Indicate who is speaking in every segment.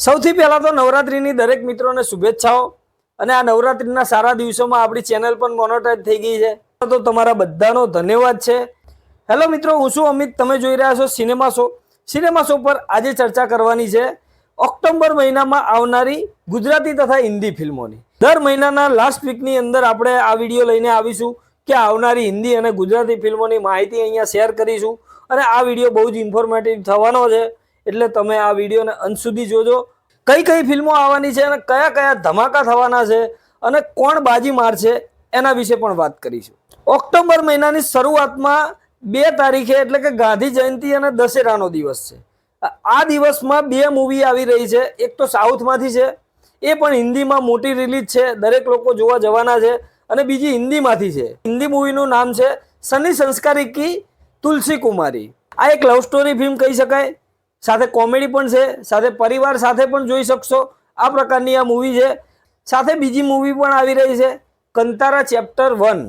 Speaker 1: સૌથી પહેલા તો નવરાત્રીની દરેક મિત્રોને શુભેચ્છાઓ અને આ નવરાત્રીના સારા દિવસોમાં આપણી ચેનલ પણ મોનેટાઇઝ થઈ ગઈ છે તો તમારા બધાનો ધન્યવાદ છે। હેલો મિત્રો, હું છું અમિત, તમે જોઈ રહ્યા છો સિનેમા શો। સિનેમા શો પર આજે ચર્ચા કરવાની છે ઓક્ટોબર મહિનામાં આવનારી ગુજરાતી તથા હિન્દી ફિલ્મોની। દર મહિનાના લાસ્ટ વીકની અંદર આપણે આ વિડીયો લઈને આવીશું કે આવનારી હિન્દી અને ગુજરાતી ફિલ્મોની માહિતી અહીંયા શેર કરીશું અને આ વિડીયો બહુ જ ઇન્ફોર્મેટિવ થવાનો છે, એટલે તમે આ વિડીયોને અંત સુધી જોજો। કઈ કઈ ફિલ્મો આવવાની છે અને કયા કયા ધમાકા થવાના છે અને કોણ બાજી મારશે એના વિશે પણ વાત કરીશું। ઓક્ટોબર મહિનાની શરૂઆતમાં 2 તારીખે એટલે કે ગાંધી જયંતિ અને દશેરાનો દિવસ છે। આ દિવસમાં 2 મૂવી આવી રહી છે। એક તો સાઉથમાંથી છે, એ પણ હિન્દીમાં મોટી રિલીઝ છે, દરેક લોકો જોવા જવાના છે, અને બીજી હિન્દીમાંથી છે। હિન્દી મૂવીનું નામ છે સની સંસ્કારી કી તુલસી કુમારી। આ એક લવ સ્ટોરી ફિલ્મ કહી શકાય, સાથે કોમેડી પણ છે, સાથે પરિવાર સાથે પણ જોઈ શકશો આ પ્રકારની આ મૂવી છે। સાથે બીજી મૂવી પણ આવી રહી છે કંતારા ચેપ્ટર 1,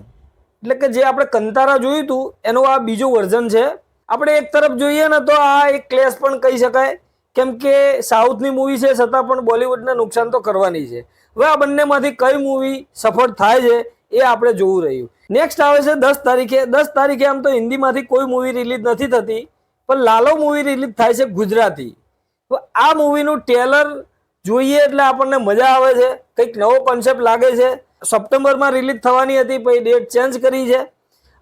Speaker 1: એટલે કે જે આપણે કંતારા જોયું હતું એનું આ બીજું વર્ઝન છે। આપણે એક તરફ જોઈએ ને તો આ એક ક્લેશ પણ કહી શકાય, કેમ કે સાઉથની મૂવી છે છતાં પણ બોલિવૂડને નુકસાન તો કરવાની છે। હવે આ બંનેમાંથી કઈ મૂવી સફળ થાય છે એ આપણે જોવું રહ્યું। નેક્સ્ટ આવે છે 10 તારીખે। 10 તારીખે આમ તો હિન્દીમાંથી કોઈ મૂવી રિલીઝ નથી થતી, પણ લાલો મૂવી રિલીઝ થાય છે ગુજરાતી। તો આ મૂવીનું ટ્રેલર જોઈએ એટલે આપણને મજા આવે છે, કંઈક નવો કોન્સેપ્ટ લાગે છે। સપ્ટેમ્બરમાં રિલીઝ થવાની હતી, પછી ડેટ ચેન્જ કરી છે,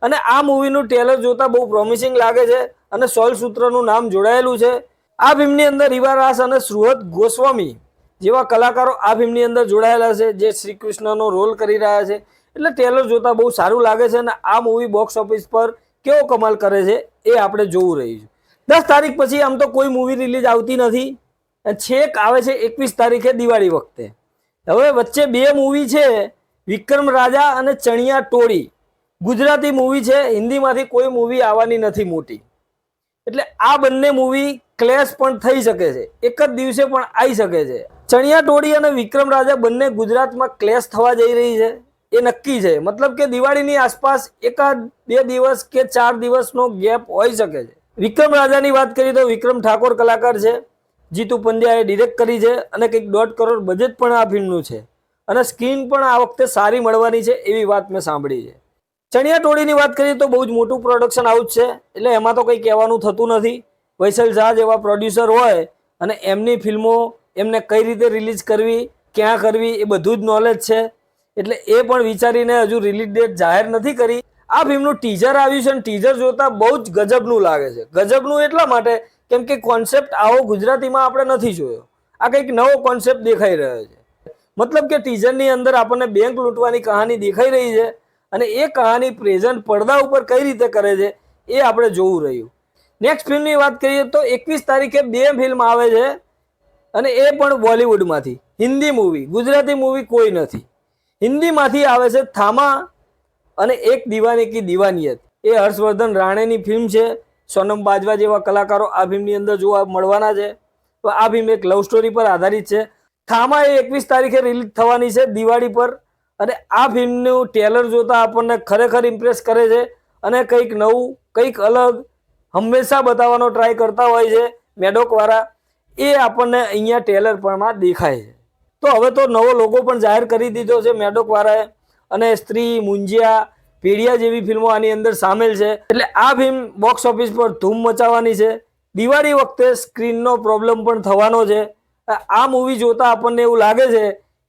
Speaker 1: અને આ મૂવીનું ટ્રેલર જોતા બહુ પ્રોમિસિંગ લાગે છે અને 16 સૂત્રનું નામ જોડાયેલું છે। આ ફિલ્મની અંદર રીવા રાસ અને સુહૃત ગોસ્વામી જેવા કલાકારો આ ફિલ્મની અંદર જોડાયેલા છે, જે શ્રી કૃષ્ણનો રોલ કરી રહ્યા છે, એટલે ટ્રેલર જોતા બહુ સારું લાગે છે અને આ મૂવી બોક્સ ઓફિસ પર કેવો કમાલ કરે છે એ આપણે જોવું રહ્યું છે। 10 તારીખ પછી આમ તો કોઈ મૂવી રિલીઝ આવતી નથી, છેક આવે છે 21 તારીખે દિવાળી વખતે। હવે વચ્ચે 2 મૂવી છે, વિક્રમ રાજા અને ચણિયા ટોળી, ગુજરાતી મૂવી છે, હિન્દીમાંથી કોઈ મૂવી આવવાની નથી મોટી, એટલે આ બંને મૂવી ક્લેશ પણ થઈ શકે છે, એક જ દિવસે પણ આવી શકે છે। ચણિયા ટોળી અને વિક્રમ રાજા બંને ગુજરાતમાં ક્લેશ થવા જઈ રહી છે એ નક્કી છે, મતલબ કે દિવાળીની આસપાસ 1-2 દિવસ કે 4 દિવસનો ગેપ હોઈ શકે છે। વિક્રમ રાજાની વાત કરીએ તો વિક્રમ ઠાકોર કલાકાર છે, જીતુ પંડ્યાએ ડિરેક્ટ કરી છે અને કંઈક 1.5 કરોડ બજેટ પણ આ ફિલ્મનું છે, અને સ્ક્રીન પણ આ વખતે સારી મળવાની છે એવી વાત મેં સાંભળી છે। ચણિયા ટોળીની વાત કરીએ તો બહુ જ મોટું પ્રોડક્શન હાઉસ છે, એટલે એમાં તો કંઈ કહેવાનું થતું નથી। વૈસલ ઝા જેવા પ્રોડ્યુસર હોય અને એમની ફિલ્મો એમને કઈ રીતે રિલીઝ કરવી, ક્યાં કરવી એ બધું જ નોલેજ છે, એટલે એ પણ વિચારીને હજુ રિલીઝ ડેટ જાહેર નથી કરી। આ ફિલ્મનું ટીઝર આવ્યું છે અને ટીઝર જોતા બહુ જ ગજબનું લાગે છે। ગજબનું એટલા માટે કેમ કે કોન્સેપ્ટ આવો ગુજરાતીમાં આપણે નથી જોયો, આ કંઈક નવો કોન્સેપ્ટ દેખાઈ રહ્યો છે। મતલબ કે ટીઝરની અંદર આપણને બેંક લૂંટવાની કહાની દેખાઈ રહી છે, અને એ કહાની પ્રેઝન્ટ પડદા ઉપર કઈ રીતે કરે છે એ આપણે જોવું રહ્યું। નેક્સ્ટ ફિલ્મની વાત કરીએ તો 21 તારીખે 2 ફિલ્મ આવે છે, અને એ પણ બોલિવૂડમાંથી, હિન્દી મૂવી, ગુજરાતી મૂવી કોઈ નથી। હિન્દીમાંથી આવે છે થામા અને એક દીવાની કી દીવાનિયત, એ હર્ષવર્ધન રાણેની ફિલ્મ છે, સોનમ બાજવા જેવા કલાકારો આ ફિલ્મની અંદર જોવા મળવાના છે। તો આ ફિલ્મ એક લવ સ્ટોરી પર આધારિત છે। થામા એ 21 તારીખે રિલીઝ થવાની છે દિવાળી પર, અને આ ફિલ્મનું ટ્રેલર જોતા આપણને ખરેખર ઇમ્પ્રેસ કરે છે, અને કંઈક નવું, કંઈક અલગ હંમેશા બતાવવાનો ટ્રાય કરતા હોય છે મેડોકવાળા, એ આપણને અહીંયા ટ્રેલર પરમાં દેખાય છે। તો હવે તો નવો લોગો પણ જાહેર કરી દીધો છે મેડોકવાળાએ, અને સ્ત્રી, મુંજિયા, ભેડિયા જેવી ફિલ્મો આની અંદર સામેલ છે, એટલે આ ફિલ્મ બોક્સ ઓફિસ પર ધૂમ મચાવવાની છે। દિવાળી વખતે સ્ક્રીનનો પ્રોબ્લેમ પણ થવાનો છે। આ મૂવી જોતા આપણને એવું લાગે છે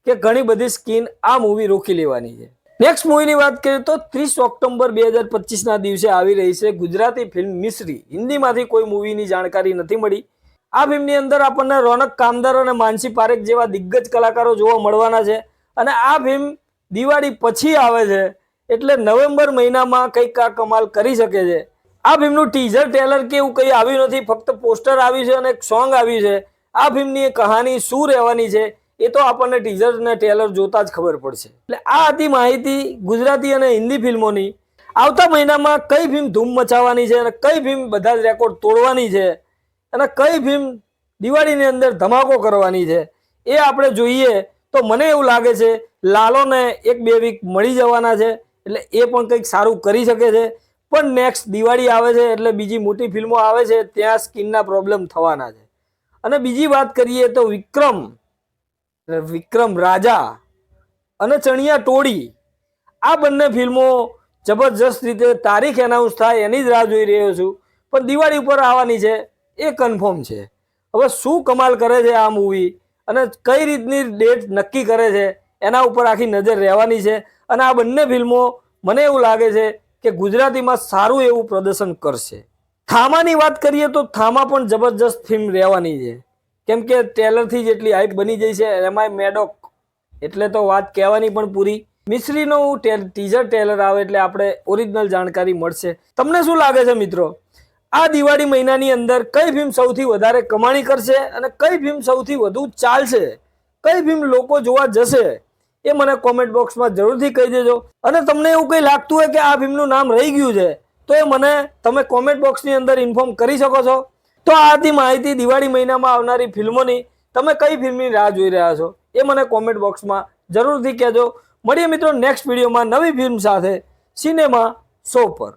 Speaker 1: કે ઘણી બધી સ્કીન આ મૂવી રોકી લેવાની છે। નેક્સ્ટ મૂવીની વાત કરીએ તો 30 ઓક્ટોબર 2025ના દિવસે આવી રહી છે ગુજરાતી ફિલ્મ મિસ્રી। હિન્દીમાંથી કોઈ મૂવીની જાણકારી નથી મળી। આ ફિલ્મની અંદર આપણને રોનક કામદાર અને માનસી પારેખ જેવા દિગ્ગજ કલાકારો જોવા મળવાના છે, અને આ ફિલ્મ દિવાળી પછી આવે છે, એટલે નવેમ્બર મહિનામાં કંઈક આ કમાલ કરી શકે છે। આ ફિલ્મનું ટીઝર ટ્રેલર કે એવું કંઈ આવ્યું નથી, ફક્ત પોસ્ટર આવ્યું છે અને એક સોંગ આવ્યું છે। આ ફિલ્મની કહાની શું રહેવાની છે એ તો આપણને ટીઝર અને ટ્રેલર જોતા જ ખબર પડશે। એટલે આ હતી માહિતી ગુજરાતી અને હિન્દી ફિલ્મોની। આવતા મહિનામાં કઈ ફિલ્મ ધૂમ મચાવવાની છે અને કઈ ફિલ્મ બધા જ રેકોર્ડ તોડવાની છે અને કઈ ફિલ્મ દિવાળીની અંદર ધમાકો કરવાની છે એ આપણે જોઈએ તો મને એવું લાગે છે લાલોને 1-2 વીક મળી જવાના છે, એટલે એ પણ કંઈક સારું કરી શકે છે। પણ નેક્સ્ટ દિવાળી આવે છે એટલે બીજી મોટી ફિલ્મો આવે છે, ત્યાં સ્કિનના પ્રોબ્લેમ થવાના છે, અને બીજી વાત કરીએ તો વિક્રમ રાજા અને ચણિયા ટોળી, આ બંને ફિલ્મો જબરજસ્ત રીતે તારીખ એનાઉન્સ થાય એની જ રાહ જોઈ રહ્યો છું. પણ દિવાળી ઉપર આવવાની છે એ કન્ફર્મ છે. હવે શું કમાલ કરે છે આ મૂવી અને કઈ રીતની ડેટ નક્કી કરે છે એના ઉપર આખી નજર રહેવાની છે. અને આ બંને ફિલ્મો મને એવું લાગે છે કે ગુજરાતીમાં સારું એવું પ્રદર્શન કરશે. થામાની વાત કરીએ તો થામા પણ જબરજસ્ત ફિલ્મ રહેવાની છે, કેમ કે ટ્રેલરથી જેટલી હાઈપ બની જઈ છે. એમાંય મેડોક એટલે તો વાત કહેવાની પણ પૂરી. મિશ્રીનું ટીઝર ટ્રેલર આવે એટલે આપણે ઓરિજિનલ જાણકારી મળશે. તમને શું લાગે છે મિત્રો, આ દિવાળી મહિનાની અંદર કઈ ફિલ્મ સૌથી વધારે કમાણી કરશે અને કઈ ફિલ્મ સૌથી વધુ ચાલશે, કઈ ફિલ્મ લોકો જોવા જશે, એ મને કોમેન્ટ બોક્સમાં જરૂરથી કહી દેજો. અને તમને એવું કંઈ લાગતું હોય કે આ ફિલ્મનું નામ રહી ગયું છે તો એ મને તમે કોમેન્ટ બોક્સની અંદર ઇન્ફોર્મ કરી શકો છો. તો આ હતી માહિતી દિવાળી મહિનામાં આવનારી ફિલ્મોની. તમે કઈ ફિલ્મની રાહ જોઈ રહ્યા છો એ મને કોમેન્ટ બોક્સમાં જરૂરથી કહેજો. મળીએ મિત્રો નેક્સ્ટ વિડીયોમાં નવી ફિલ્મ સાથે સિનેમા શો પર.